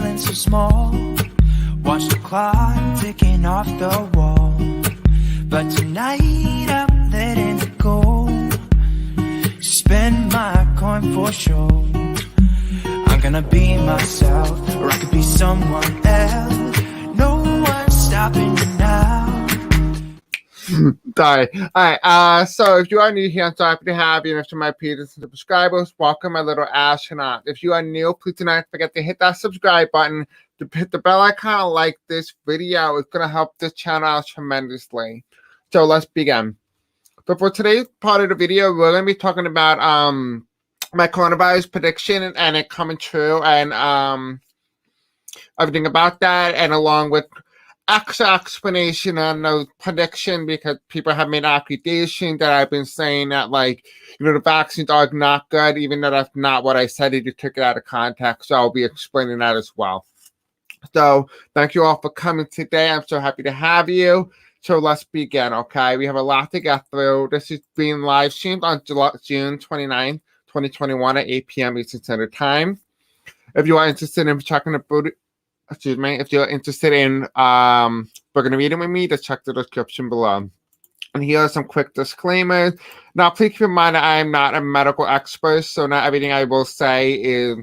feeling so small. Watch the clock ticking off the wall. But tonight I'm letting it go. Spend my coin for sure. I'm gonna be myself, or I could be someone else. No one's stopping me now. Sorry. Alright, so if you are new here, I'm so happy to have you. And if you're my peers and subscribers, welcome my little astronaut. If you are new, please do not forget to hit that subscribe button, to hit the bell icon, like this video. It's going to help this channel out tremendously. So let's begin. So for today's part of the video, we're going to be talking about my coronavirus prediction and it coming true, and everything about that, and along with extra explanation on the prediction, because people have made accusations that I've been saying that, like, the vaccines are not good, even though that's not what I said. You took it out of context, so I'll be explaining that as well. So thank you all for coming today. I'm so happy to have you. So let's begin, okay? We have a lot to get through. This is being live streamed on June 29th, 2021 at 8 p.m. Eastern Standard Time. If you are interested in checking the if you're interested in booking a reading with me, just check the description below. And here are some quick disclaimers. Now, please keep in mind that I am not a medical expert, so not everything I will say is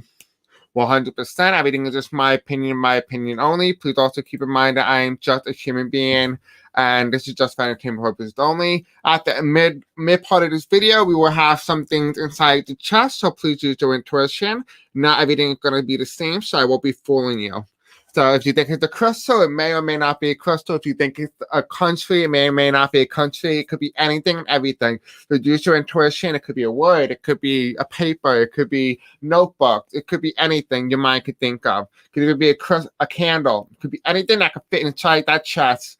100%. Everything is just my opinion only. Please also keep in mind that I am just a human being, and this is just for entertainment purposes only. At the mid part of this video, we will have some things inside the chest, so please use your intuition. Not everything is going to be the same, so I won't be fooling you. So if you think it's a crystal, it may or may not be a crystal. If you think it's a country, it may or may not be a country. It could be anything and everything. So use your intuition. It could be a word. It could be a paper. It could be notebooks. It could be anything your mind could think of. It could even be a candle. It could be anything that could fit inside that chest.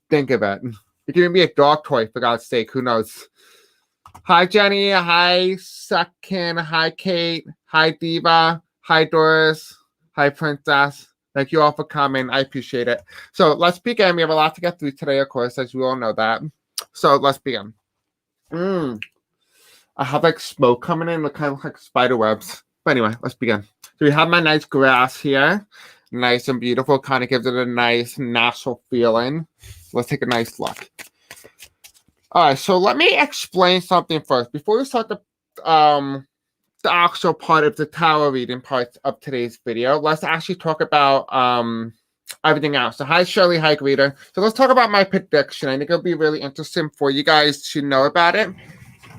Think of it. It could even be a dog toy, for God's sake. Who knows? Hi, Jenny. Hi, Second. Hi, Kate. Hi, Diva. Hi, Doris. Hi, Princess. Thank you all for coming. I appreciate it. So let's begin. We have a lot to get through today, of course, as you all know that. So let's begin. I have like smoke coming in, kind of like spider webs. But anyway, let's begin. So we have my nice grass here. Nice and beautiful. Kind of gives it a nice natural feeling. Let's take a nice look. All right, so let me explain something first. Before we start the actual part of the tarot reading part of today's video, let's actually talk about everything else. So hi Shirley, hi Greta. So let's talk about my prediction. I think it'll be really interesting for you guys to know about it.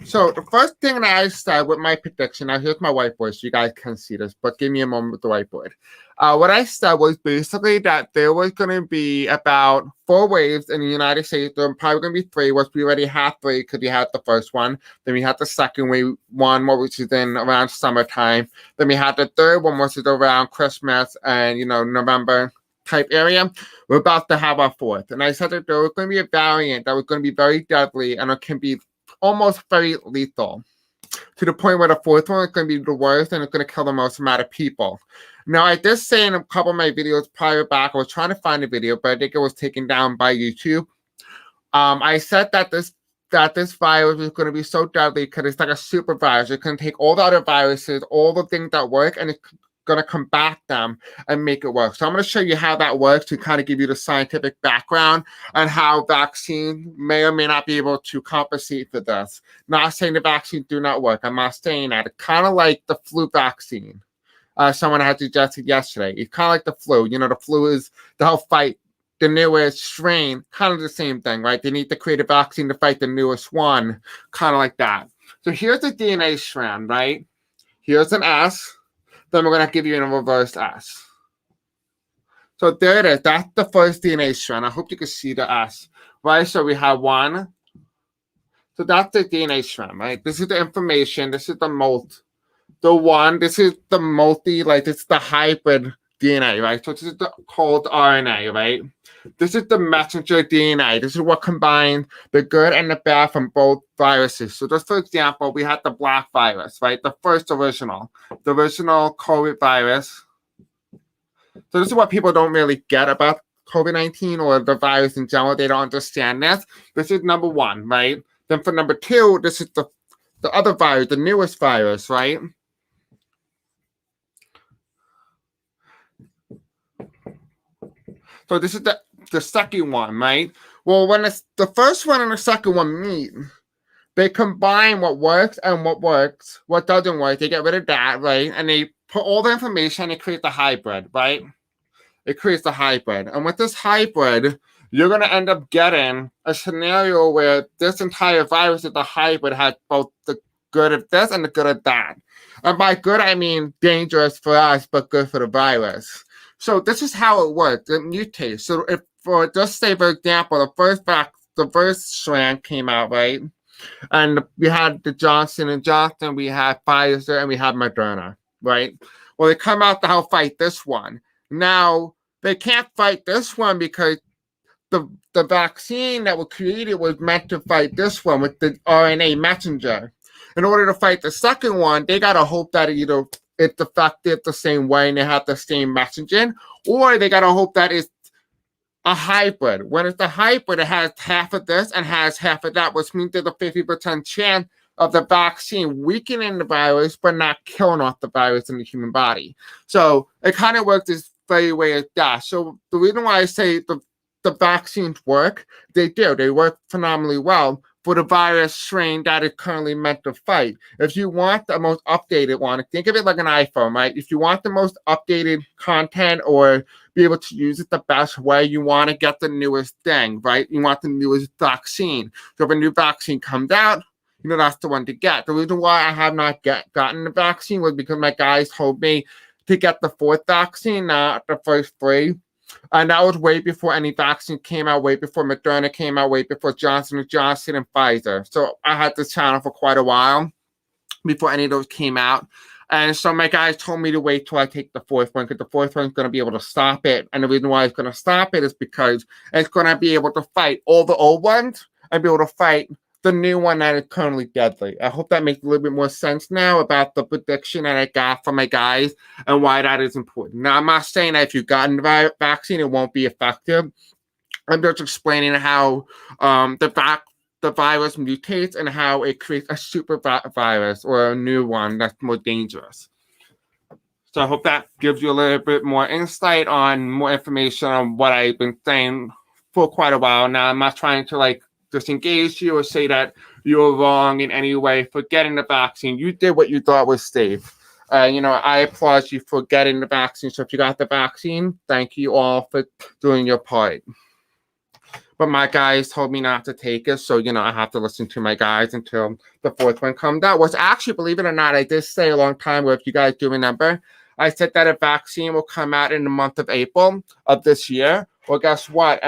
So the first thing that I said with my prediction, now here's my whiteboard so you guys can see this, but give me a moment with the whiteboard. What I said was basically that there was going to be about 4 waves in the United States. There were probably going to be 3, which we already had 3 because we had the first one. Then we had the second wave, which is in around summertime. Then we had the third one, which is around Christmas and, November type area. We're about to have our 4th. And I said that there was going to be a variant that was going to be very deadly and it can be almost very lethal, to the point where the 4th one is going to be the worst and it's going to kill the most amount of people. Now, I did say in a couple of my videos prior back, I was trying to find a video, but I think it was taken down by YouTube. I said that this virus is going to be so deadly because it's like a super virus. It can take all the other viruses, all the things that work, and it's going to combat them and make it work. So I'm going to show you how that works to kind of give you the scientific background on how vaccines may or may not be able to compensate for this. Not saying the vaccines do not work. I'm not saying that. It's kind of like the flu vaccine. Someone had suggested yesterday. It's kind of like the flu. The flu is the whole fight the newest strain, kind of the same thing, right? They need to create a vaccine to fight the newest one, kind of like that. So here's the DNA strand, right? Here's an S. Then we're going to give you a reverse S. So there it is. That's the first DNA strand. I hope you can see the S, right? So we have 1. So that's the DNA strand, right? This is the information. This is the this is the this is the hybrid DNA, right? So this is called RNA, right? This is the messenger DNA. This is what combines the good and the bad from both viruses. So just for example, we had the black virus, right? The original COVID virus. So this is what people don't really get about COVID-19 or the virus in general. They don't understand this. This is number 1, right? Then for number 2, this is the other virus, the newest virus, right? So this is the second one, right? Well, when it's the first one and the second one meet, they combine what works and what works, what doesn't work. They get rid of that, right? And they put all the information and they create the hybrid, right? It creates the hybrid. And with this hybrid, you're going to end up getting a scenario where this entire virus of the hybrid has both the good of this and the good of that. And by good, I mean dangerous for us, but good for the virus. So this is how it works. It mutates. So if, for just say, for example, the first strand came out, right? And we had the Johnson & Johnson, we had Pfizer, and we had Moderna, right? Well, they come out to help fight this one. Now, they can't fight this one because the vaccine that was created was meant to fight this one with the RNA messenger. In order to fight the second one, they got to hope that either it's effective the same way and they have the same messaging, or they got to hope that it's a hybrid. When it's a hybrid, it has half of this and has half of that, which means there's a 50% chance of the vaccine weakening the virus but not killing off the virus in the human body. So it kind of works this very way as that. So the reason why I say the vaccines work, they do. They work phenomenally well for the virus strain that is currently meant to fight. If you want the most updated one, think of it like an iPhone, right? If you want the most updated content or be able to use it the best way, you want to get the newest thing, right? You want the newest vaccine. So if a new vaccine comes out, you know, that's the one to get. The reason why I have not gotten the vaccine was because my guys told me to get the fourth vaccine, not the first three. And that was way before any vaccine came out, way before Moderna came out, way before Johnson & Johnson and Pfizer. So I had this channel for quite a while before any of those came out. And so my guys told me to wait till I take the fourth one, because the fourth one's going to be able to stop it. And the reason why it's going to stop it is because it's going to be able to fight all the old ones and be able to fight the new one that is currently deadly. I hope that makes a little bit more sense now about the prediction that I got from my guys and why that is important. Now, I'm not saying that if you've gotten the vaccine, it won't be effective. I'm just explaining how the virus mutates and how it creates a super virus or a new one that's more dangerous. So I hope that gives you a little bit more insight on more information on what I've been saying for quite a while now. I'm not trying to disengage you or say that you're wrong in any way for getting the vaccine. You did what you thought was safe. I applaud you for getting the vaccine. So if you got the vaccine, thank you all for doing your part. But my guys told me not to take it, so, I have to listen to my guys until the fourth one comes out. Which actually, believe it or not, I did say a long time ago, if you guys do remember, I said that a vaccine will come out in the month of April of this year. Well, guess what?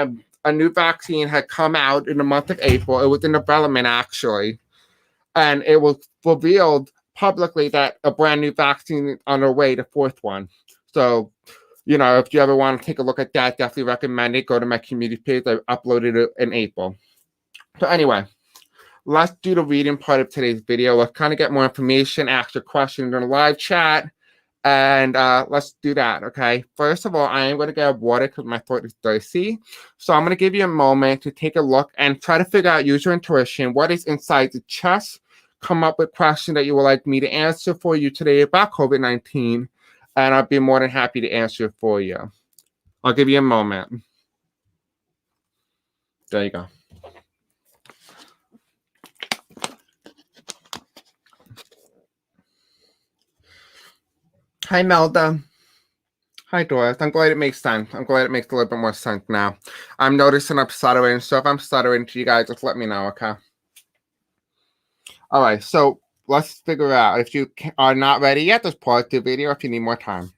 A new vaccine had come out in the month of April. It was in development, actually. And it was revealed publicly that a brand new vaccine is on their way, the fourth one. So, if you ever want to take a look at that, definitely recommend it. Go to my community page. I uploaded it in April. So anyway, let's do the reading part of today's video. Let's kind of get more information, ask your questions in the live chat. And let's do that, okay? First of all, I am going to get water because my throat is thirsty. So I'm going to give you a moment to take a look and try to figure out, use your intuition, what is inside the chest. Come up with questions that you would like me to answer for you today about COVID-19. And I'll be more than happy to answer for you. I'll give you a moment. There you go. Hi, Melda. Hi, Doris. I'm glad it makes sense. I'm glad it makes a little bit more sense now. I'm noticing I'm stuttering, so if I'm stuttering to you guys, just let me know, okay? All right, so let's figure out. If you are not ready yet, just pause the video if you need more time.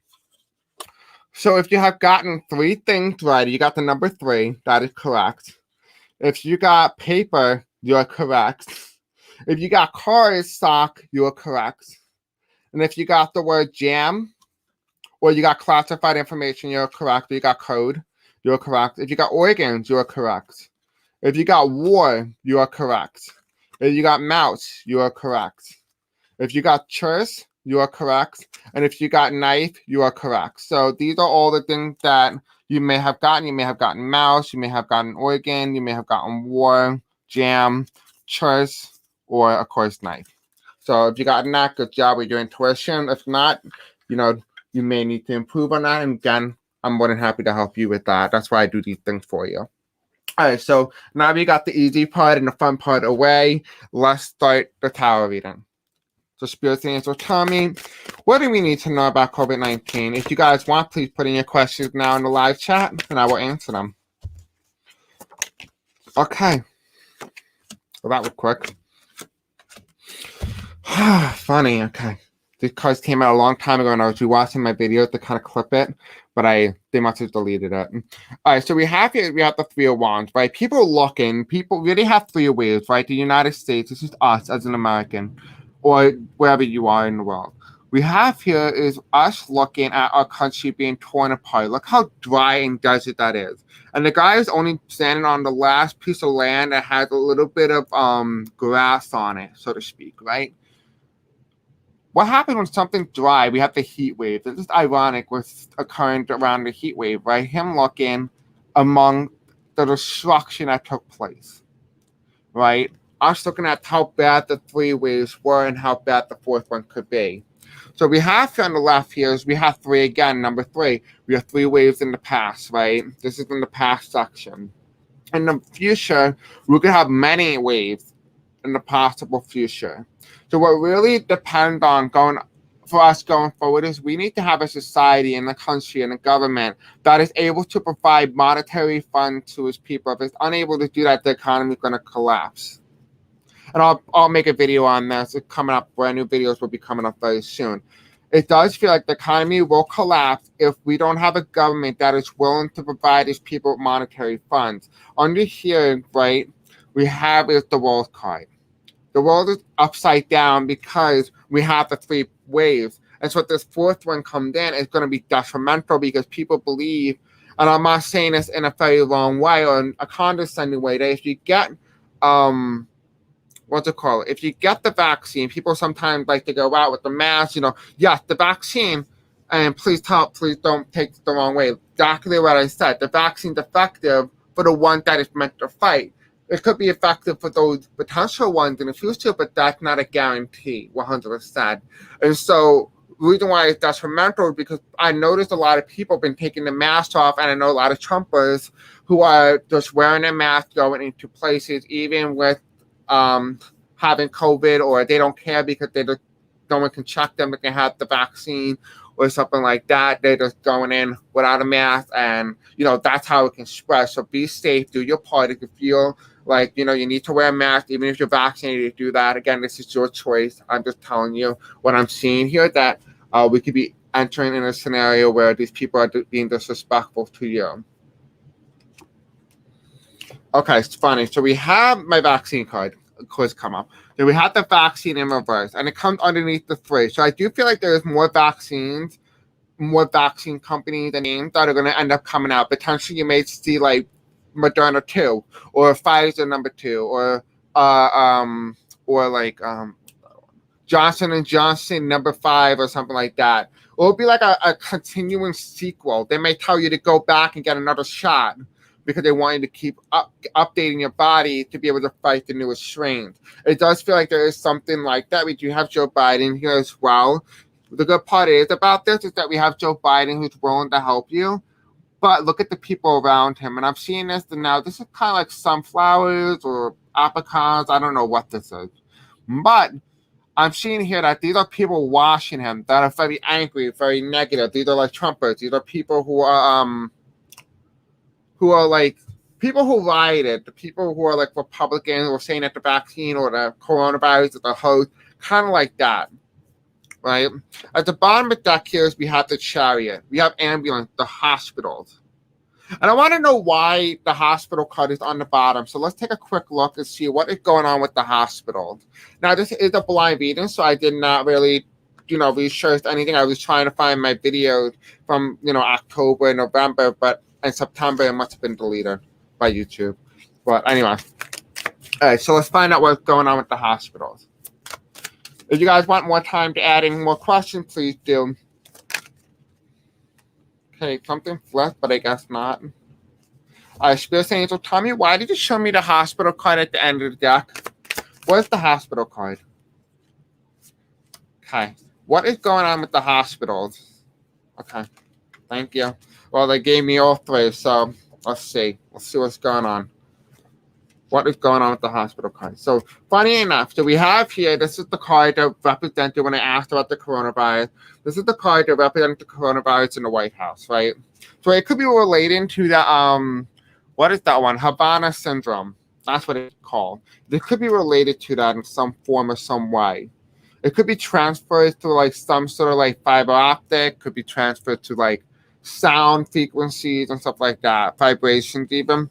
So if you have gotten 3 things right, you got the number 3, that is correct. If you got paper, you're correct. If you got cardstock, you're correct. And if you got the word jam, or you got classified information, you're correct. If you got code, you're correct. If you got organs, you're correct. If you got war, you are correct. If you got mouse, you are correct. If you got church, you are correct. And if you got knife, you are correct. So these are all the things that you may have gotten. You may have gotten mouse, you may have gotten organ, you may have gotten war, jam, church, or of course knife. So if you got that, good job with your intuition. If not, you may need to improve on that. And again, I'm more than happy to help you with that. That's why I do these things for you. All right, so now we got the easy part and the fun part away. Let's start the tarot reading. So Spirit Angels, tell me, what do we need to know about COVID-19? If you guys want, please put in your questions now in the live chat, and I will answer them. Okay. So that was quick. Funny, okay. These cards came out a long time ago, and I was rewatching my videos to kind of clip it, but they must have deleted it. All right, so we have the Three of Wands, right? People really have three waves, right? The United States, this is us as an American, or wherever you are in the world. We have here is us looking at our country being torn apart. Look how dry and desert that is. And the guy is only standing on the last piece of land that has a little bit of grass on it, so to speak, right? What happens when something's dry? We have the heat wave. It's just ironic what's occurring around the heat wave, right? Him looking among the destruction that took place, right? Us looking at how bad the three waves were and how bad the fourth one could be. So we have here on the left here is we have three again, number three. We have three waves in the past, right? This is in the past section. In the future, we could have many waves in the possible future. So what really depends on going forward is we need to have a society and a country and a government that is able to provide monetary funds to its people. If it's unable to do that, the economy is going to collapse. And I'll make a video on this. It's coming up. Brand new videos will be coming up very soon. It does feel like the economy will collapse if we don't have a government that is willing to provide its people with monetary funds. Under here, right, we have is the world card. The world is upside down because we have the three waves. And so if this fourth one comes in, it's going to be detrimental because people believe, and I'm not saying this in a very long way or in a condescending way, that if you get, if you get the vaccine, people sometimes like to go out with the mask, yes, the vaccine, and please don't take it the wrong way. Exactly what I said. The vaccine's effective for the one that is meant to fight. It could be effective for those potential ones in the future, but that's not a guarantee, 100%. And so the reason why it's detrimental is because I noticed a lot of people have been taking the mask off, and I know a lot of Trumpers who are just wearing their mask going into places, even with having COVID, or they don't care because no one can check them if they have the vaccine or something like that. They're just going in without a mask, and that's how it can spread. So be safe, do your part. If you feel like you need to wear a mask, even if you're vaccinated, do that. Again, this is your choice. I'm just telling you what I'm seeing here, that we could be entering in a scenario where these people are being disrespectful to you. Okay, it's funny. So we have my vaccine card. Quiz come up. Then we have the vaccine in reverse, and it comes underneath the three. So I do feel like there's more vaccine companies and names that are going to end up coming out. Potentially, you may see like Moderna 2, or Pfizer number 2, or Johnson & Johnson number 5, or something like that. Or it'll be like a continuing sequel. They may tell you to go back and get another shot because they want you to keep updating your body to be able to fight the newest strains. It does feel like there is something like that. We do have Joe Biden here as well. The good part is about this is that we have Joe Biden who's willing to help you, but look at the people around him. And I'm seeing this, and now this is kind of like sunflowers or apricots. I don't know what this is. But I'm seeing here that these are people watching him that are very angry, very negative. These are like Trumpers. These are people who are like people who rioted, the people who are like Republicans or saying that the vaccine or the coronavirus is a hoax, kind of like that, right? At the bottom of the deck here is we have the Chariot, we have ambulance, the hospitals. And I want to know why the hospital card is on the bottom. So let's take a quick look and see what is going on with the hospital. Now, this is a blind reading, so I did not really research anything. I was trying to find my videos from October and November, but in September, it must have been deleted by YouTube. But anyway. All right, so let's find out what's going on with the hospitals. If you guys want more time to add in more questions, please do. Okay, something flipped, but I guess not. All right, Spirit Angel, tell me, why did you show me the hospital card at the end of the deck? Where's the hospital card? Okay. What is going on with the hospitals? Okay. Thank you. Well, they gave me all three, so let's see. Let's see what's going on. What is going on with the hospital card? So, funny enough, so we have here, this is the card that represented when I asked about the coronavirus. This is the card that represented the coronavirus in the White House, right? So it could be relating to the, what is that one? Havana syndrome. That's what it's called. It could be related to that in some form or some way. It could be transferred to like some sort of like fiber optic, could be transferred to like sound frequencies and stuff like that, vibrations even.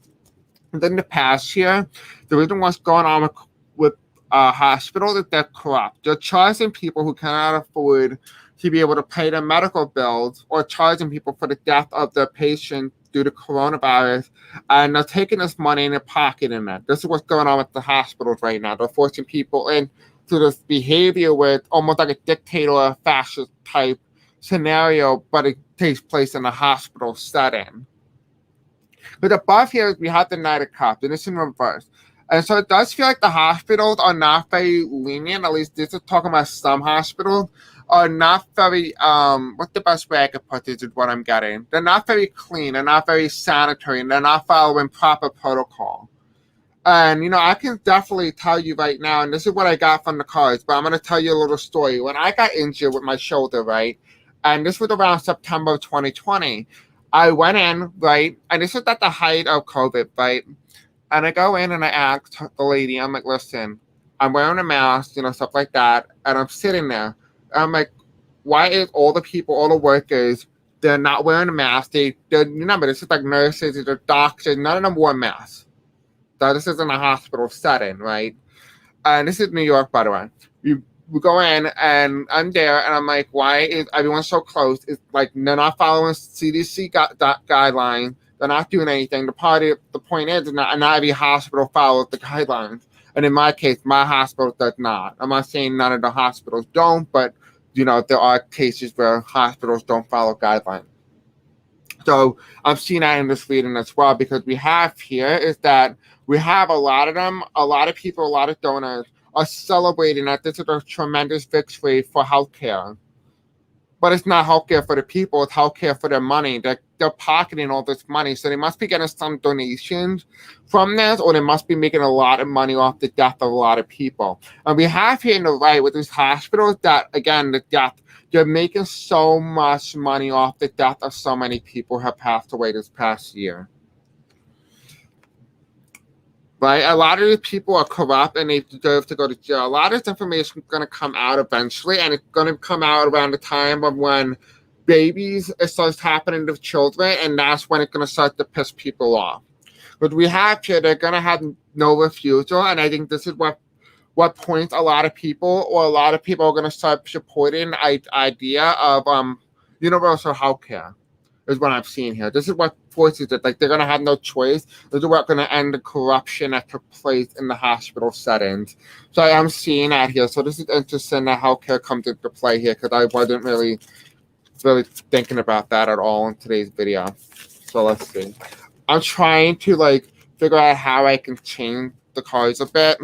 And in the past year, the reason what's going on with hospitals is they're corrupt. They're charging people who cannot afford to be able to pay their medical bills or charging people for the death of their patient due to coronavirus, and they're taking this money in their pocket in it. This is what's going on with the hospitals right now. They're forcing people into this behavior where it's almost like a dictator or a fascist type scenario, but it takes place in a hospital setting. But above here, we have the Knight of Cups, and it's in reverse. And so it does feel like the hospitals are not very lenient, at least this is talking about some hospitals, are not very, what's the best way I could put this is what I'm getting. They're not very clean, they're not very sanitary, and they're not following proper protocol. And, you know, I can definitely tell you right now, and this is what I got from the cards, but I'm going to tell you a little story. When I got injured with my shoulder, right, and this was around September of 2020, I went in, right, and this is at the height of COVID, right, and I go in and I asked the lady, I'm like, listen, I'm wearing a mask, you know, stuff like that, and I'm sitting there. I'm like, why is all the people, all the workers, they're not wearing a mask? They're remember, this is like nurses, they're doctors, none of them wore masks. So this is in a hospital setting, right? And this is New York, by the way. We go in, and I'm there, and I'm like, why is everyone so close? It's like they're not following CDC guidelines. They're not doing anything. The point is, not every hospital follows the guidelines. And in my case, my hospital does not. I'm not saying none of the hospitals don't, but, you know, there are cases where hospitals don't follow guidelines. So I'm seeing that in this reading as well, because we have here is that we have a lot of them, a lot of people, a lot of donors are celebrating that this is a tremendous victory for healthcare. But it's not healthcare for the people, it's healthcare for their money. They're pocketing all this money. So they must be getting some donations from this, or they must be making a lot of money off the death of a lot of people. And we have here in the right with these hospitals that, again, the death, they're making so much money off the death of so many people who have passed away this past year. Right? A lot of these people are corrupt and they deserve to go to jail. A lot of this information is going to come out eventually, and it's going to come out around the time of when babies, it starts happening to children, and that's when it's going to start to piss people off. But we have here, they're going to have no refusal, and I think this is what points a lot of people, or a lot of people are going to start supporting the idea of universal health care. Is what I'm seeing here. This is what forces it. Like, they're going to have no choice. This is what's going to end the corruption that took place in the hospital settings. So I'm seeing that here. So this is interesting that healthcare comes into play here, because I wasn't really thinking about that at all in today's video. So let's see. I'm trying to like figure out how I can change the cards a bit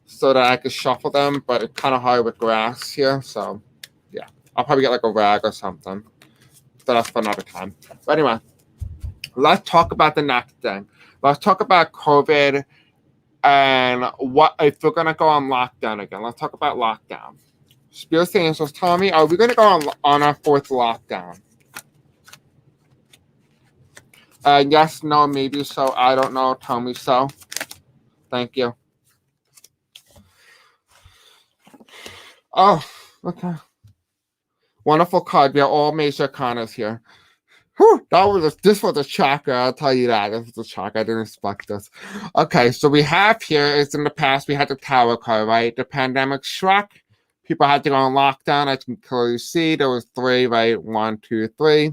so that I can shuffle them, but it's kind of hard with grass here. So yeah, I'll probably get like a rag or something. So that's for another time. But anyway, let's talk about the next thing. Let's talk about COVID and what if we're going to go on lockdown again. Let's talk about lockdown. Spirit Angels, tell me, are we going to go on our fourth lockdown? Yes, no, maybe so. I don't know. Tell me so. Thank you. Oh, okay. Wonderful card. We have all major arcanas here. Whew, this was a shocker, I'll tell you that. This was a shocker. I didn't expect this. Okay, so we have here is in the past we had the Tower card, right? The pandemic struck. People had to go on lockdown. As you can clearly see, there was 3, right? 1, 2, 3.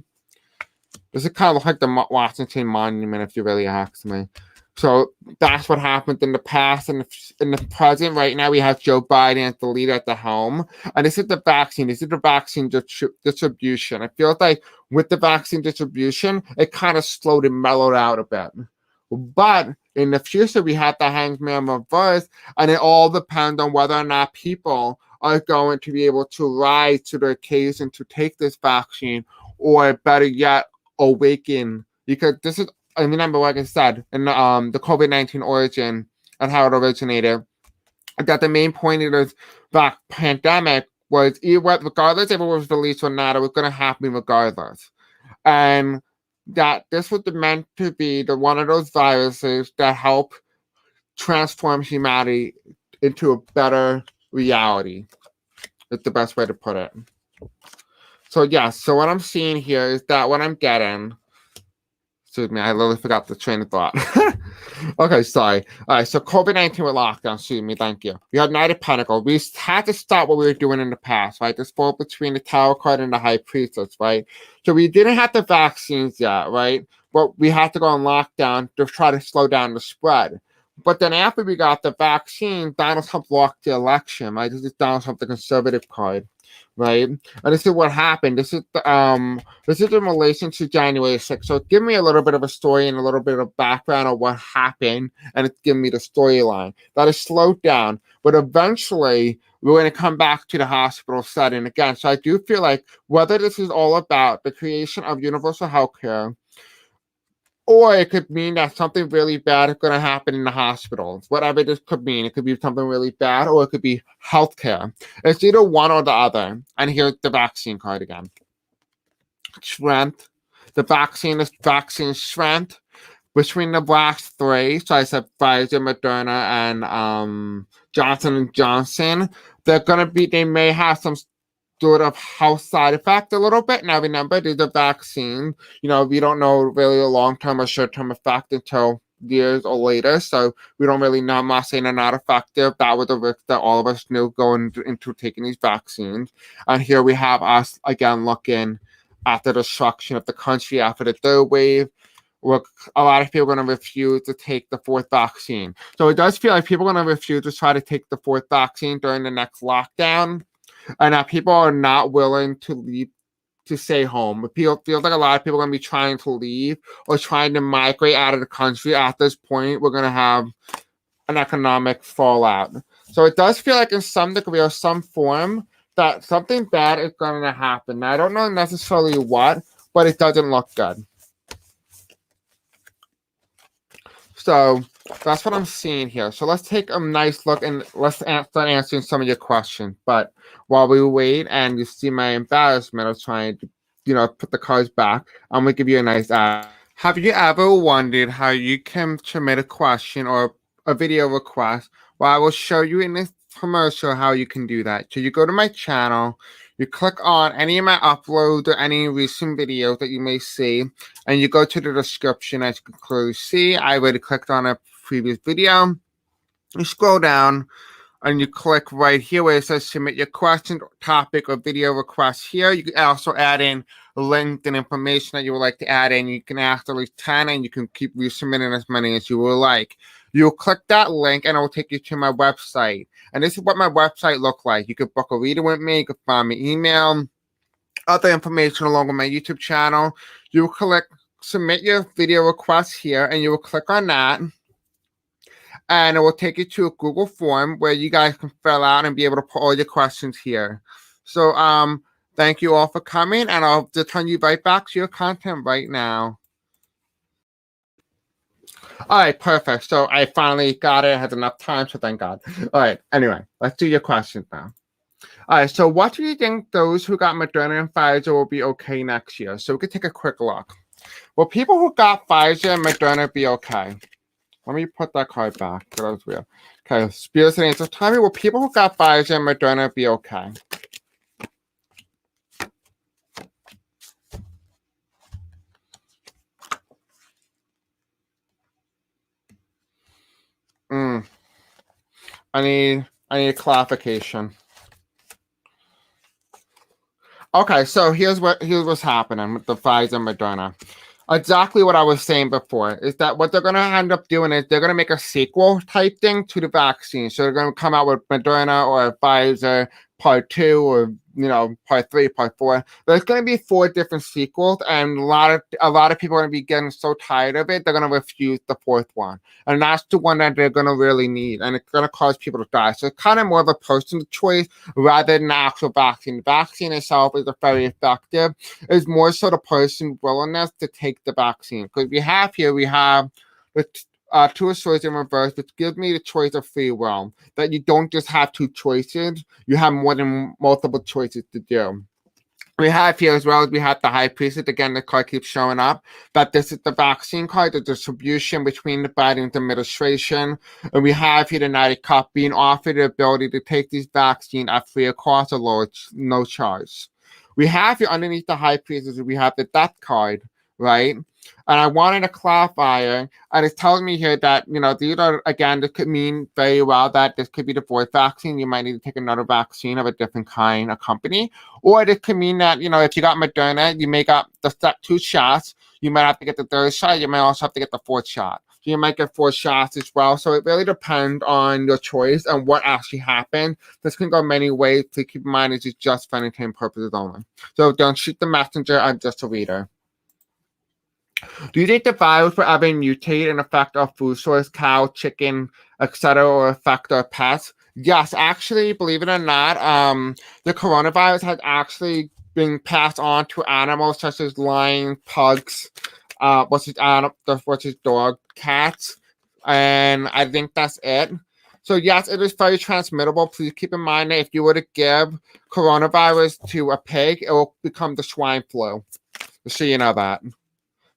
This is kind of like the Washington Monument, if you really ask me. So that's what happened in the past. And in the present, right now, we have Joe Biden as the leader at the helm. And this is the vaccine. This is the vaccine distribution. I feel like with the vaccine distribution, it kind of slowed and mellowed out a bit. But in the future, we have the hangman reverse, and it all depends on whether or not people are going to be able to rise to the occasion to take this vaccine, or better yet, awaken, because this is, I remember, like I said, in the COVID-19 origin and how it originated, that the main point of this pandemic was, regardless if it was released or not, it was going to happen regardless. And that this was meant to be one of those viruses that help transform humanity into a better reality. It's the best way to put it. So yeah, so what I'm seeing here is that what I'm getting, excuse me, I literally forgot the train of thought. Okay, sorry. All right, so COVID-19 with lockdown, excuse me, thank you. We had Knight of Pentacles. We had to stop what we were doing in the past, right? This fall between the Tower card and the High Priestess, right? So we didn't have the vaccines yet, right? But we had to go on lockdown to try to slow down the spread. But then after we got the vaccine, Donald Trump lost the election, right? This is Donald Trump, the conservative card, right? And this is what happened. This is in relation to January 6th. So give me a little bit of a story and a little bit of background of what happened, and it's giving me the storyline. That is slowed down, but eventually we're going to come back to the hospital setting again. So I do feel like whether this is all about the creation of universal health care, or it could mean that something really bad is going to happen in the hospitals. Whatever this could mean. It could be something really bad, or it could be healthcare. It's either one or the other. And here's the vaccine card again. Strength. The vaccine is vaccine strength. Between the last three, so I said Pfizer, Moderna, and Johnson & Johnson, they may have some sort of health side effect a little bit. Now remember, these are vaccines. We don't know really a long-term or short-term effect until years or later, so we don't really know. I'm not saying they're not effective. That was a risk that all of us knew going into taking these vaccines. And here we have us again looking at the destruction of the country after the third wave. A lot of people are going to refuse to take the fourth vaccine. So it does feel like people are going to refuse to try to take the fourth vaccine during the next lockdown. And that people are not willing to leave, to stay home. It feels like a lot of people are going to be trying to leave or trying to migrate out of the country. At this point, we're going to have an economic fallout. So it does feel like in some degree or some form that something bad is going to happen. Now, I don't know necessarily what, but it doesn't look good. So that's what I'm seeing here. So let's take a nice look and let's start answering some of your questions. But while we wait and you see my embarrassment of trying to, put the cards back, I'm going to give you a nice ad. Have you ever wondered how you can submit a question or a video request? Well, I will show you in this commercial how you can do that. So you go to my channel, you click on any of my uploads or any recent videos that you may see, and you go to the description. As you can clearly see, I already clicked on a previous video. You scroll down and you click right here where it says submit your question, topic, or video request here. You can also add in links and information that you would like to add in. You can ask at least 10 and you can keep resubmitting as many as you would like. You'll click that link and it will take you to my website. And this is what my website looks like. You can book a reading with me. You can find me email, other information along with my YouTube channel. You will click submit your video request here and you will click on that. And it will take you to a Google form where you guys can fill out and be able to put all your questions here. So thank you all for coming, and I'll just turn you right back to your content right now. All right, perfect. So I finally got it. I had enough time, so thank God. All right, anyway, let's do your questions now. All right, so what do you think those who got Moderna and Pfizer will be okay next year? So we could take a quick look. Will people who got Pfizer and Moderna be okay? Let me put that card back. That was weird. Okay, Spirits and Angels, tell me, will people who got Pfizer and Moderna be okay? I need a clarification. Okay, so here's what's happening with the Pfizer and Moderna. Exactly what I was saying before is that what they're going to end up doing is they're going to make a sequel type thing to the vaccine. So they're going to come out with Moderna or Pfizer part 2 or part 3, part 4. There's going to be 4 different sequels, and a lot of people are going to be getting so tired of it, they're going to refuse the 4th one. And that's the one that they're going to really need, and it's going to cause people to die. So it's kind of more of a personal choice rather than the actual vaccine. The vaccine itself is very effective. It's more so the person's willingness to take the vaccine. Because we have the 2 choices in reverse, which gives me the choice of free will. That you don't just have 2 choices, you have more than multiple choices to do. We have here as well as we have the High Priestess. Again, the card keeps showing up. That this is the vaccine card, the distribution between the Biden administration. And we have here the Knight of Cups being offered the ability to take these vaccines at free of cost or no charge. We have here underneath the High Priestess, we have the Death card, right? And I wanted to clarify it, and it's telling me here that, these are, again, this could mean very well that this could be the 4th vaccine. You might need to take another vaccine of a different kind of company. Or it could mean that, if you got Moderna, you may got the 2 shots. You might have to get the 3rd shot. You might also have to get the 4th shot. So you might get 4 shots as well. So it really depends on your choice and what actually happened. This can go many ways. Please keep in mind this is just for entertainment purposes only. So don't shoot the messenger. I'm just a reader. Do you think the virus will ever mutate and affect our food source, cow, chicken, etc., or affect our pets? Yes, actually, believe it or not, the coronavirus has actually been passed on to animals such as lions, pugs, what's his dog, cats, and I think that's it. So yes, it is very transmittable. Please keep in mind that if you were to give coronavirus to a pig, it will become the swine flu. Just so you know that.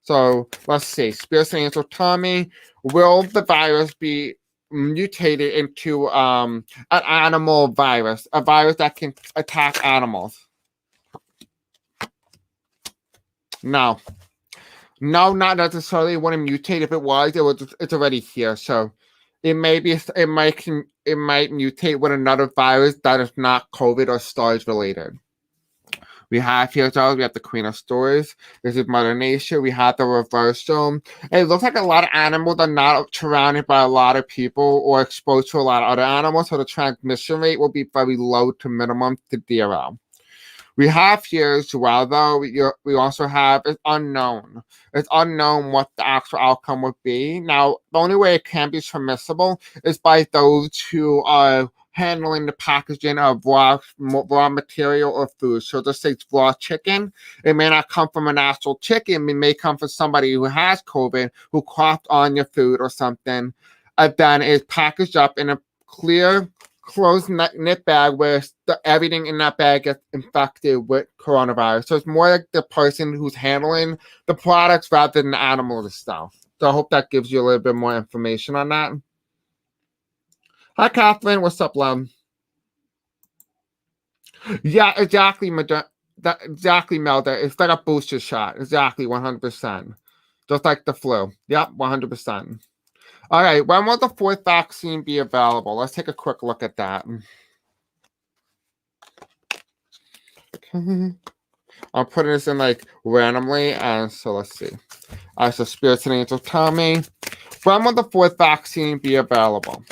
So let's see. Spirit Angel Tommy, will the virus be mutated into an animal virus, a virus that can attack animals? No, not necessarily. It wouldn't mutate. If it was, it's already here. So it might mutate with another virus that is not COVID or SARS related. We have here, so we have the Queen of Swords. This is Mother Nature. We have the reversal. It looks like a lot of animals are not surrounded by a lot of people or exposed to a lot of other animals, so the transmission rate will be very low to minimum to 0. We have here as well, though, we also have, it's unknown. It's unknown what the actual outcome would be. Now, the only way it can be transmissible is by those who are handling the packaging of raw material or food. So just say it's raw chicken. It may not come from an actual chicken. It may come from somebody who has COVID, who coughed on your food or something. And then it's packaged up in a clear, closed knit bag where everything in that bag gets infected with coronavirus. So it's more like the person who's handling the products rather than the animal itself. So I hope that gives you a little bit more information on that. Hi, Catherine. What's up, love? Yeah, exactly, exactly, Melda. It's like a booster shot. Exactly, 100%. Just like the flu. Yep, 100%. All right, when will the 4th vaccine be available? Let's take a quick look at that. Okay. I'm putting this in randomly, and so let's see. All right, so Spirits and Angels tell me, when will the 4th vaccine be available?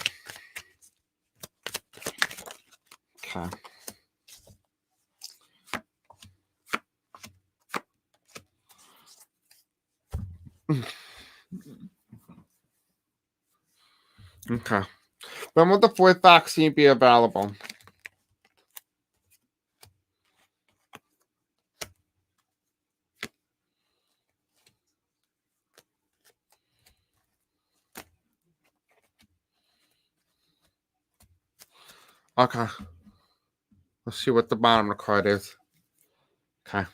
Okay. Okay. When will the 4th vaccine be available? Okay. Let's see what the bottom of the card is. Okay.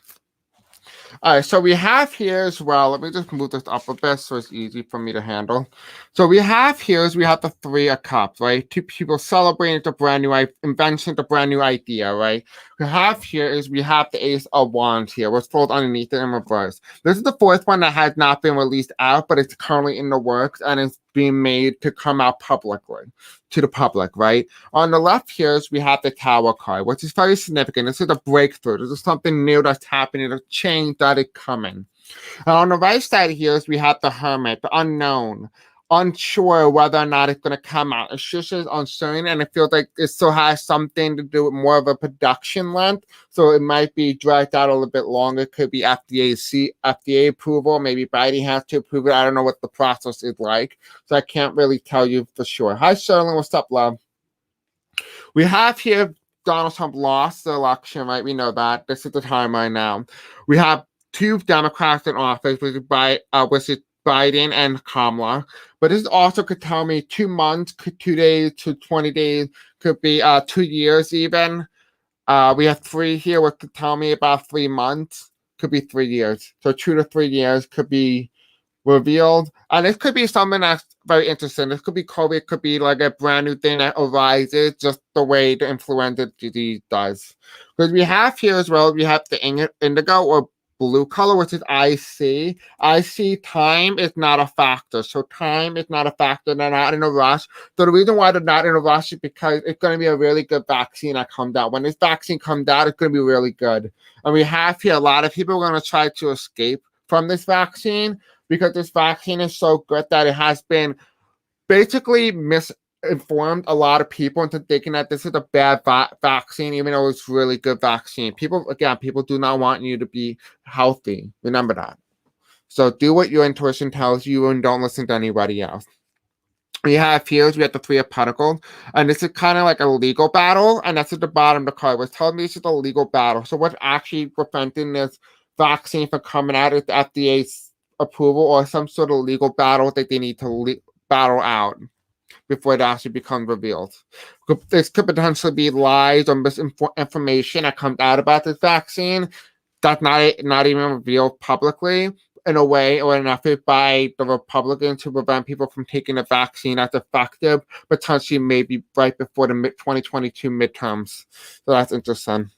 All right, so we have here as well. Let me just move this up a bit so it's easy for me to handle. So we have here is we have the 3 of Cups, right? 2 people celebrating the brand new invention, the brand new idea, right? We have here is we have the Ace of Wands here. What's folded underneath it in reverse. This is the 4th one that has not been released out, but it's currently in the works and it's being made to come out publicly to the public, right? On the left here is we have the Tower card, which is very significant. This is a breakthrough. This is something new that's happening, a change that is coming. And on the right side here is we have the Hermit, the unknown. unsure whether or not it's going to come out. It's just as uncertain, and it feels like it still has something to do with more of a production length. So it might be dragged out a little bit longer. It could be FDA approval. Maybe Biden has to approve it. I don't know what the process is like, so I can't really tell you for sure. Hi, Sterling. What's up, love? We have here Donald Trump lost the election, right? We know that. This is the timeline now. We have two Democrats in office, which is Biden and Kamala. But this also could tell me 2 months, 2 days to 20 days, could be 2 years even. We have 3 here, which could tell me about 3 months, could be 3 years. So 2 to 3 years could be revealed. And this could be something that's very interesting. This could be COVID, it could be like a brand new thing that arises just the way the influenza disease does. Because we have here as well, we have the indigo or blue color, which is IC. IC, time is not a factor. So time is not a factor. They're not in a rush. So the reason why they're not in a rush is because it's going to be a really good vaccine that comes out. When this vaccine comes out, it's going to be really good. And we have here a lot of people are going to try to escape from this vaccine because this vaccine is so good that it has been basically misinformed a lot of people into thinking that this is a bad vaccine, even though it's really good vaccine. People do not want you to be healthy. Remember that. So do what your intuition tells you and don't listen to anybody else. We have here, we have the Three of Pentacles, and this is kind of like a legal battle, and that's at the bottom of the card. It's telling me this is a legal battle. So what's actually preventing this vaccine from coming out is the FDA's approval or some sort of legal battle that they need to battle out before it actually becomes revealed. This could potentially be lies or misinformation that comes out about this vaccine that's not even revealed publicly in a way or an effort by the Republicans to prevent people from taking the vaccine as effective, potentially maybe right before the 2022 midterms. So that's interesting.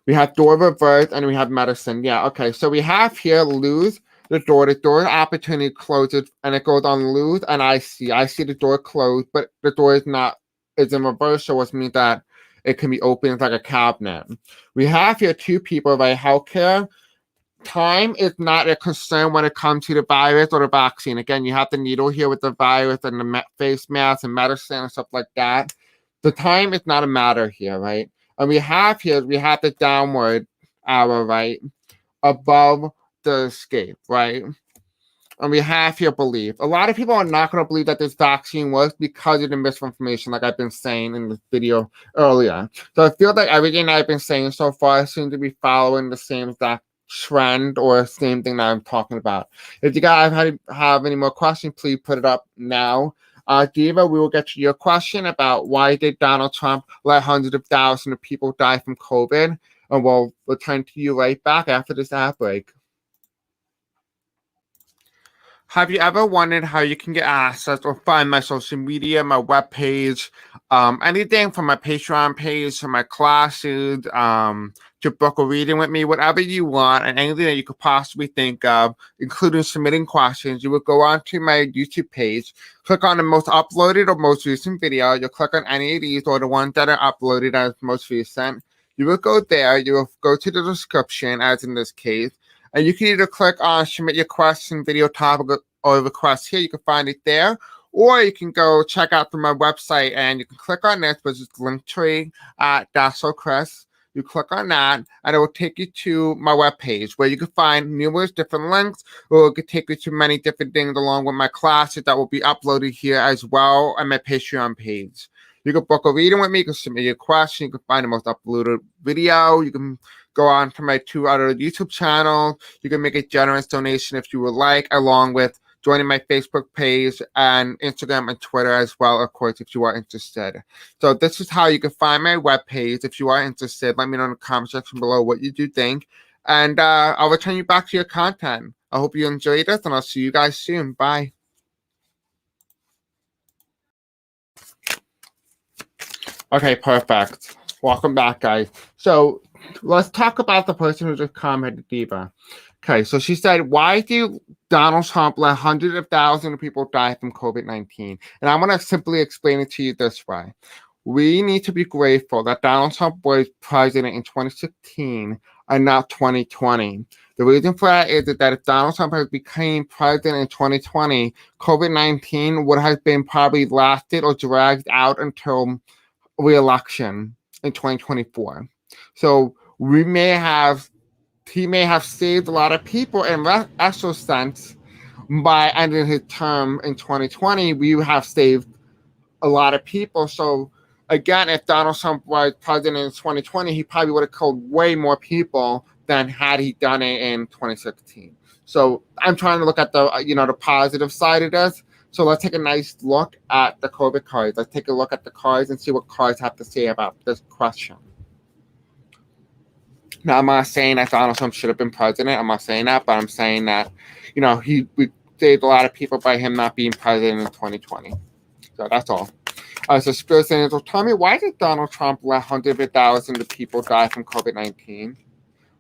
We have door reversed and we have medicine. Yeah, okay. So we have here lose the door. The door opportunity closes and it goes on lose, and I see the door closed, but the door is in reverse, so which means that it can be opened like a cabinet. We have here two people by healthcare. Time is not a concern when it comes to the virus or the vaccine. Again, you have the needle here with the virus and the face mask and medicine and stuff like that. The time is not a matter here, right? And we have the downward arrow, right, above the escape, right? And we have here belief. A lot of people are not going to believe that this vaccine works because of the misinformation, like I've been saying in this video earlier. So I feel like everything I've been saying so far seems to be following the same exact trend or same thing that I'm talking about. If you guys have any more questions, please put it up now. Diva, we will get to your question about why did Donald Trump let hundreds of thousands of people die from COVID, and we'll return to you right back after this ad break. Have you ever wondered how you can get access or find my social media, my webpage, anything from my Patreon page, from my classes, to book a reading with me, whatever you want, and anything that you could possibly think of, including submitting questions? You would go onto my YouTube page, click on the most uploaded or most recent video. You'll click on any of these or the ones that are uploaded as most recent. You will go there. You will go to the description, as in this case. And you can either click on submit your question, video topic, or request here. You can find it there. Or you can go check out through my website and you can click on this, which is Linktree at Chris. You click on that and it will take you to my webpage where you can find numerous different links, or it could take you to many different things along with my classes that will be uploaded here as well on my Patreon page. You can book a reading with me. You can submit your question. You can find the most uploaded video. You can go on to my 2 other YouTube channels. You can make a generous donation if you would like, along with joining my Facebook page and Instagram and Twitter as well, of course, if you are interested. So this is how you can find my webpage. If you are interested, let me know in the comment section below what you do think. And I'll return you back to your content. I hope you enjoyed this, and I'll see you guys soon. Bye. Okay, perfect. Welcome back, guys. So let's talk about the person who just commented, Diva. Okay, so she said, why do Donald Trump let hundreds of thousands of people die from COVID-19? And I'm going to simply explain it to you this way. We need to be grateful that Donald Trump was president in 2016 and not 2020. The reason for that is that if Donald Trump had become president in 2020, COVID-19 would have been probably lasted or dragged out until re-election in 2024. So he may have saved a lot of people in actual sense by ending his term in 2020. We have saved a lot of people. So again, if Donald Trump was president in 2020, he probably would have killed way more people than had he done it in 2016. So I'm trying to look at the the positive side of this. So let's take a nice look at the COVID cards. Let's take a look at the cards and see what cards have to say about this question. Now, I'm not saying that Donald Trump should have been president. I'm not saying that, but I'm saying that, we saved a lot of people by him not being president in 2020. So that's all. So Spirit Angels, tell me, why did Donald Trump let hundreds of thousands of people die from COVID-19?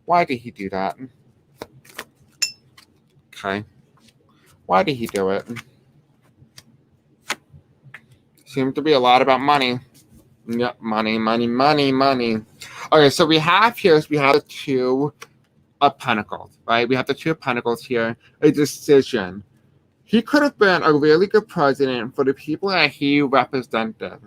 Why did he do that? Okay. Why did he do it? Seems to be a lot about money. Yep, money. Okay, so we have the Two of Pentacles, right? We have the Two of Pentacles here, a decision. He could have been a really good president for the people that he represented.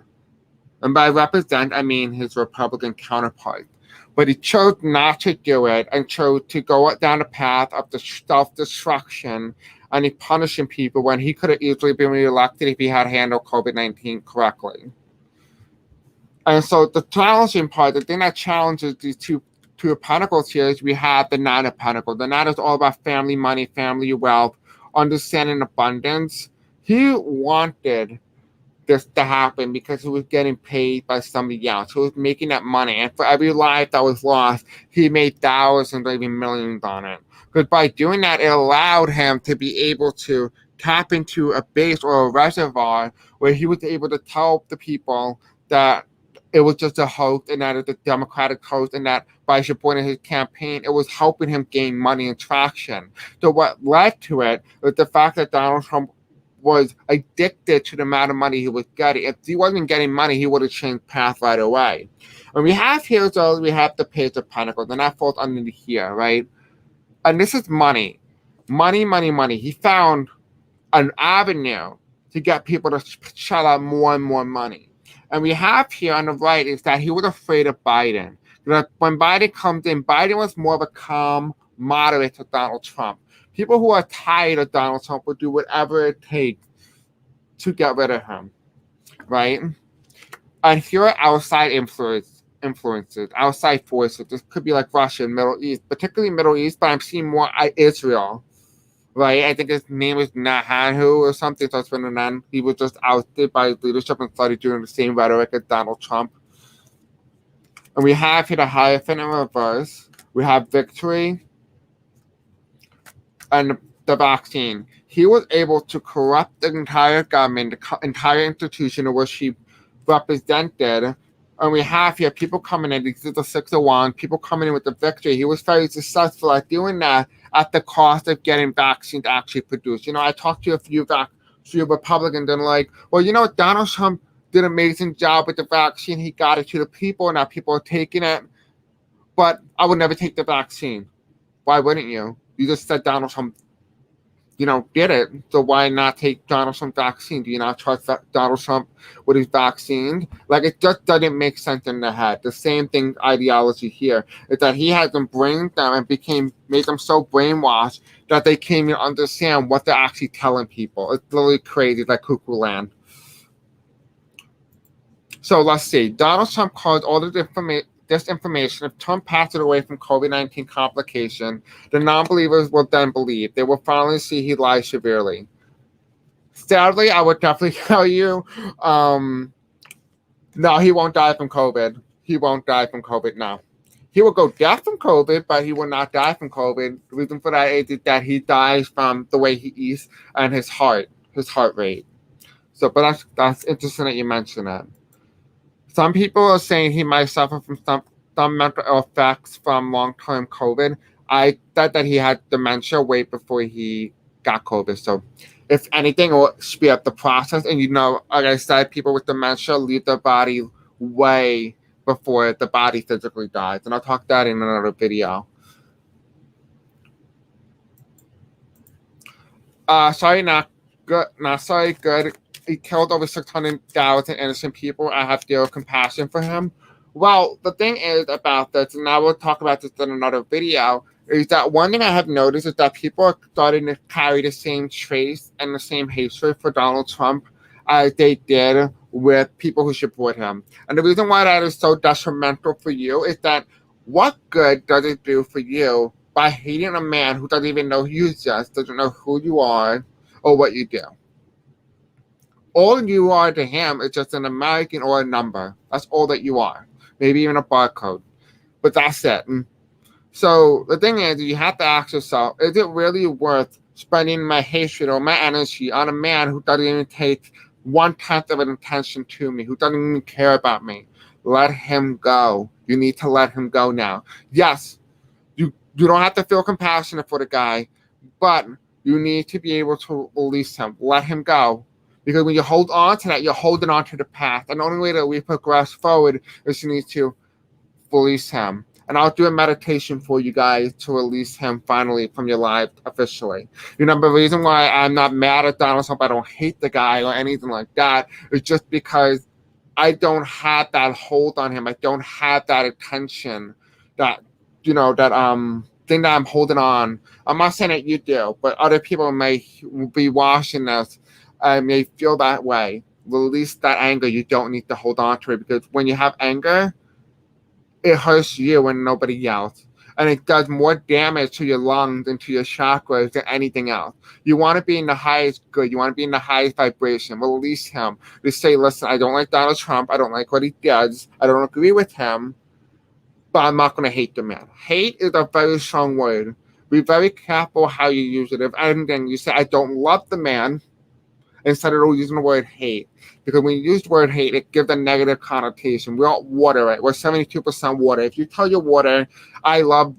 And by represent, I mean his Republican counterpart. But he chose not to do it and chose to go down the path of the self-destruction and he punishing people when he could have easily been reelected if he had handled COVID-19 correctly. And so the challenging part, the thing that challenges these two of Pentacles here is we have the Nine of Pentacles. The Nine is all about family, money, family, wealth, understanding abundance. He wanted this to happen because he was getting paid by somebody else. He was making that money. And for every life that was lost, he made thousands or even millions on it. Because by doing that, it allowed him to be able to tap into a base or a reservoir where he was able to tell the people that it was just a hoax and that it's a Democratic hoax and that by supporting his campaign, it was helping him gain money and traction. So what led to it was the fact that Donald Trump was addicted to the amount of money he was getting. If he wasn't getting money, he would have changed path right away. And we have here, so we have the Page of Pentacles, and that falls underneath here, right? And this is money. Money. He found an avenue to get people to shell out more and more money. And we have here on the right is that he was afraid of Biden. When Biden comes in, Biden was more of a calm, moderate to Donald Trump. People who are tired of Donald Trump will do whatever it takes to get rid of him, right? And here are outside influences, outside forces. This could be like Russia, Middle East, particularly Middle East, but I'm seeing more Israel, right? I think his name is Netanyahu or something. So it's been an end. He was just ousted by his leadership and started doing the same rhetoric as Donald Trump. And we have here the Hierophant in reverse. We have victory and the vaccine. He was able to corrupt the entire government, the entire institution in which he represented. And we have here people coming in. This is the Six of Wands, people coming in with the victory. He was very successful at doing that at the cost of getting vaccines actually produced. I talked to a few Republicans and like, well, Donald Trump did an amazing job with the vaccine. He got it to the people, and now people are taking it. But I would never take the vaccine. Why wouldn't you? You just said Donald Trump, did it. So why not take Donald Trump's vaccine? Do you not trust Donald Trump with his vaccine? Like, it just doesn't make sense in the head. The same thing, ideology here, is that he had them brain them and made them so brainwashed that they can't even understand what they're actually telling people. It's literally crazy. It's like cuckoo land. So let's see. Donald Trump caused all the disinformation. If Trump passes away from COVID-19 complication, the non-believers will then believe. They will finally see he lies severely. Sadly, I would definitely tell you, no, he won't die from COVID. He won't die from COVID, no. He will go dead from COVID, but he will not die from COVID. The reason for that is that he dies from the way he eats and his heart rate. So, but that's interesting that you mention that. Some people are saying he might suffer from some mental effects from long-term COVID. I thought that he had dementia way before he got COVID. So if anything, it will speed up the process. And like I said, people with dementia leave their body way before the body physically dies. And I'll talk that in another video. Sorry, not good. Not sorry, good. He killed over 600,000 innocent people. I have zero compassion for him. Well, the thing is about this, and I will talk about this in another video, is that one thing I have noticed is that people are starting to carry the same traits and the same hatred for Donald Trump as they did with people who support him. And the reason why that is so detrimental for you is that what good does it do for you by hating a man who doesn't even know who you just doesn't know who you are or what you do? All you are to him is just an American or a number. That's all that you are. Maybe even a barcode. But that's it. So the thing is, you have to ask yourself, is it really worth spending my hatred or my energy on a man who doesn't even take 1/10 of an attention to me, who doesn't even care about me? Let him go. You need to let him go now. Yes, you don't have to feel compassionate for the guy, but you need to be able to release him. Let him go. Because when you hold on to that, you're holding on to the past. And the only way that we progress forward is you need to release him. And I'll do a meditation for you guys to release him finally from your life officially. You know, the reason why I'm not mad at Donald Trump, I don't hate the guy or anything like that, is just because I don't have that hold on him. I don't have that attention, that, that thing that I'm holding on. I'm not saying that you do, but other people may be watching this and may feel that way. Release that anger. You don't need to hold on to it, because when you have anger, it hurts you and nobody else. And it does more damage to your lungs and to your chakras than anything else. You want to be in the highest good. You want to be in the highest vibration. Release him. Just say, listen, I don't like Donald Trump. I don't like what he does. I don't agree with him. But I'm not going to hate the man. Hate is a very strong word. Be very careful how you use it. If anything, you say, I don't love the man, instead of using the word hate. Because when you use the word hate, it gives a negative connotation. We're all water, right? We're 72% water. If you tell your water, I love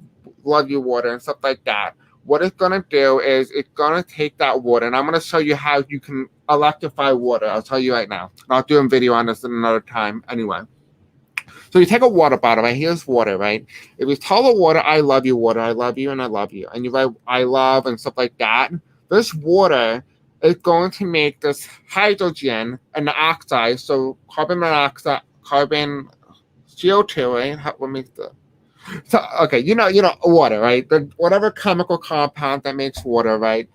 you, water, and stuff like that, what it's going to do is it's going to take that water, and I'm going to show you how you can electrify water. I'll tell you right now. I'll do a video on this in another time anyway. So you take a water bottle, right? Here's water, right? If you tell the water, I love you, water, I love you, and I love you, and you write, I love, and stuff like that, this water is going to make this hydrogen and the oxide, so carbon monoxide, carbon, CO2, right? What makes the... So, okay, you know, water, right? Whatever chemical compound that makes water, right?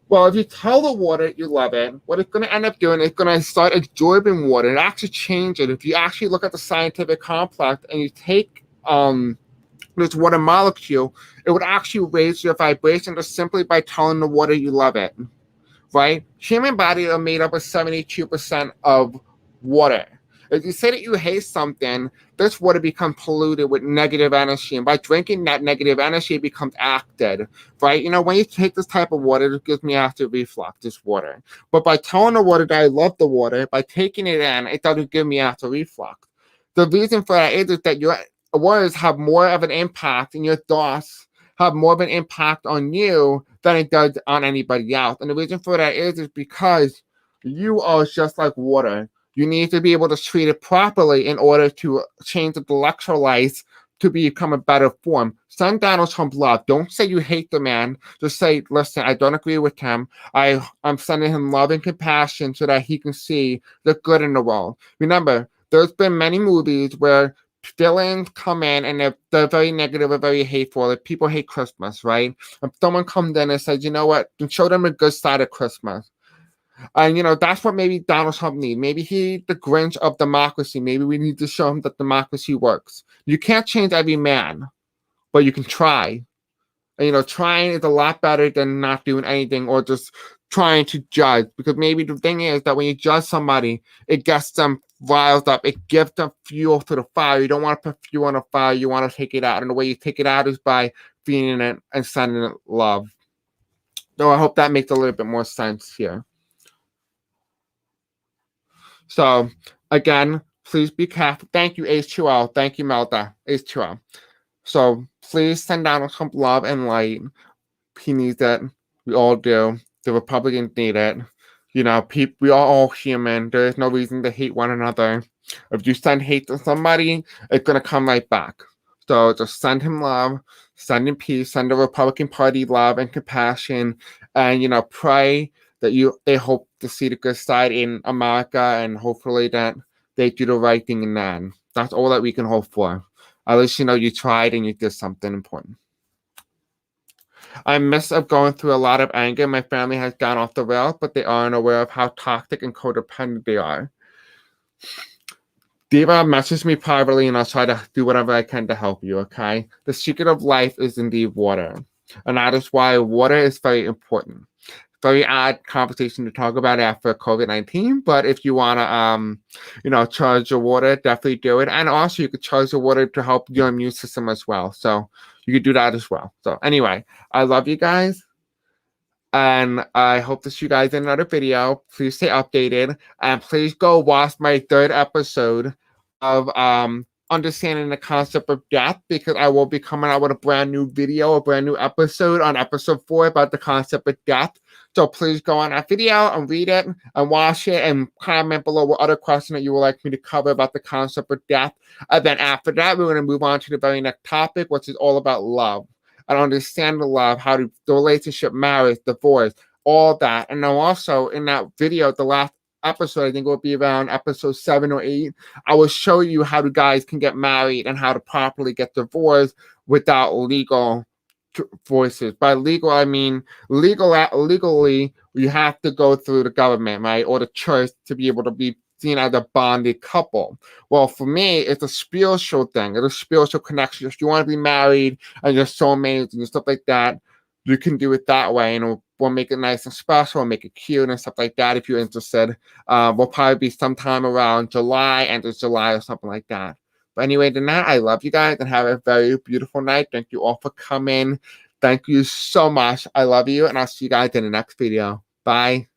Well, if you tell the water you love it, what it's going to end up doing is going to start absorbing water and actually change it. If you actually look at the scientific complex and you take this water molecule, it would actually raise your vibration just simply by telling the water you love it, right? Human bodies are made up of 72% of water. If you say that you hate something, this water becomes polluted with negative energy. And by drinking that negative energy, it becomes acid, right? You know, when you take this type of water, it gives me acid reflux, this water. But by telling the water that I love the water, by taking it in, it doesn't give me acid reflux. The reason for that is that your words have more of an impact, and your thoughts have more of an impact on you than it does on anybody else. And the reason for that is because you are just like water. You need to be able to treat it properly in order to change the electrolytes to become a better form. Send Donald Trump love. Don't say you hate the man. Just say, listen, I don't agree with him. I'm sending him love and compassion so that he can see the good in the world. Remember, there's been many movies where villains come in and they're very negative or very hateful. Like, people hate Christmas, right? If someone comes in and says, you know what, show them a good side of Christmas. And, that's what maybe Donald Trump needs. Maybe he's the Grinch of democracy. Maybe we need to show him that democracy works. You can't change every man, but you can try. And, trying is a lot better than not doing anything or just trying to judge. Because maybe the thing is that when you judge somebody, it gets them riled up. It gives them fuel to the fire. You don't want to put fuel on the fire. You want to take it out. And the way you take it out is by feeding it and sending it love. So I hope that makes a little bit more sense here. So, again, please be careful. Thank you, H2O. Thank you, Melda. H2O. So, please send Donald Trump love and light. He needs it. We all do. The Republicans need it. We are all human. There is no reason to hate one another. If you send hate to somebody, it's going to come right back. So, just send him love. sending peace, send the Republican Party love and compassion, and pray that they hope to see the good side in America, and hopefully that they do the right thing in the end. That's all that we can hope for. At least you tried and you did something important. I miss of going through a lot of anger. My family has gone off the rails, but they aren't aware of how toxic and codependent they are. Diva, message me privately and I'll try to do whatever I can to help you, okay? The secret of life is indeed water. And that is why water is very important. Very odd conversation to talk about after COVID-19, but if you want to, charge your water, definitely do it. And also you could charge the water to help your immune system as well. So you could do that as well. So anyway, I love you guys. And I hope to see you guys in another video. Please stay updated. And please go watch my 3rd episode of understanding the concept of death, because I will be coming out with a brand new video, a brand new episode on episode 4 about the concept of death. So please go on that video and read it and watch it and comment below what other question that you would like me to cover about the concept of death. And then after that, we're going to move on to the very next topic, which is all about love. And understand the love, how the relationship, marriage, divorce, all that. And then also in that video, the last episode, I think it will be around episode 7 or 8, I will show you how the guys can get married and how to properly get divorced without legal voices. By legal, I mean legally, you have to go through the government, right, or the church to be able to be seen as a bonded couple. Well, for me, it's a spiritual thing. It's a spiritual connection. If you want to be married and you're soulmates and stuff like that, you can do it that way, and we'll make it nice and special, and make it cute and stuff like that. If you're interested, we'll probably be sometime around July, end of July or something like that. But anyway, than that, I love you guys and have a very beautiful night. Thank you all for coming. Thank you so much. I love you, and I'll see you guys in the next video. Bye.